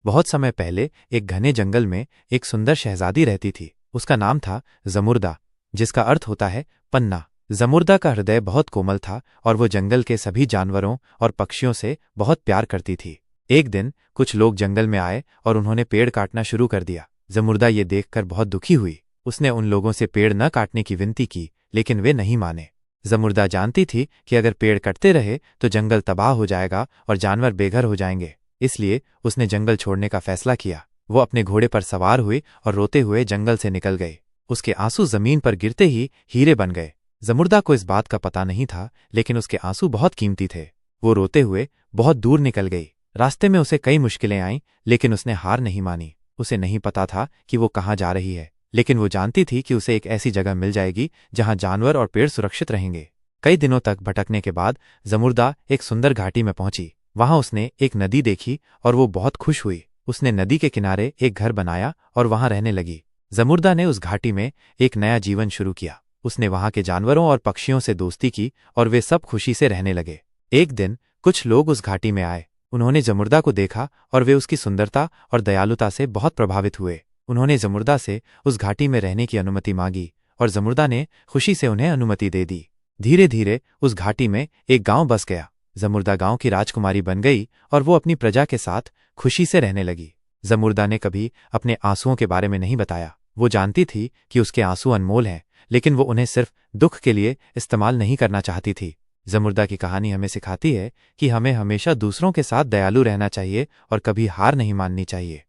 बहुत समय पहले एक घने जंगल में एक सुंदर शहजादी रहती थी। उसका नाम था जमुर्दा, जिसका अर्थ होता है पन्ना। जमुर्दा का हृदय बहुत कोमल था और वो जंगल के सभी जानवरों और पक्षियों से बहुत प्यार करती थी। एक दिन कुछ लोग जंगल में आए और उन्होंने पेड़ काटना शुरू कर दिया। जमुर्दा ये देखकर बहुत दुखी हुई। उसने उन लोगों से पेड़ न काटने की विनती की, लेकिन वे नहीं माने। जमुर्दा जानती थी कि अगर पेड़ कटते रहे तो जंगल तबाह हो जाएगा और जानवर बेघर हो जाएंगे। इसलिए उसने जंगल छोड़ने का फैसला किया। वो अपने घोड़े पर सवार हुई और रोते हुए जंगल से निकल गई। उसके आंसू जमीन पर गिरते ही हीरे बन गए। जमुर्दा को इस बात का पता नहीं था, लेकिन उसके आंसू बहुत कीमती थे। वो रोते हुए बहुत दूर निकल गई। रास्ते में उसे कई मुश्किलें आईं, लेकिन उसने हार नहीं मानी। उसे नहीं पता था कि वो कहाँ जा रही है, लेकिन वो जानती थी कि उसे एक ऐसी जगह मिल जाएगी जहां जानवर और पेड़ सुरक्षित रहेंगे। कई दिनों तक भटकने के बाद जमुर्दा एक सुंदर घाटी में पहुंची। वहां उसने एक नदी देखी और वो बहुत खुश हुई। उसने नदी के किनारे एक घर बनाया और वहां रहने लगी। जमुर्दा ने उस घाटी में एक नया जीवन शुरू किया। उसने वहां के जानवरों और पक्षियों से दोस्ती की और वे सब खुशी से रहने लगे। एक दिन कुछ लोग उस घाटी में आए। उन्होंने जमुर्दा को देखा और वे उसकी सुंदरता और दयालुता से बहुत प्रभावित हुए। उन्होंने जमुर्दा से उस घाटी में रहने की अनुमति मांगी और जमुर्दा ने खुशी से उन्हें अनुमति दे दी। धीरे धीरे उस घाटी में एक गांव बस गया। जमुर्दा गांव की राजकुमारी बन गई और वो अपनी प्रजा के साथ खुशी से रहने लगी। जमुर्दा ने कभी अपने आंसुओं के बारे में नहीं बताया। वो जानती थी कि उसके आंसू अनमोल हैं, लेकिन वो उन्हें सिर्फ दुख के लिए इस्तेमाल नहीं करना चाहती थी। जमुर्दा की कहानी हमें सिखाती है कि हमें हमेशा दूसरों के साथ दयालु रहना चाहिए और कभी हार नहीं माननी चाहिए।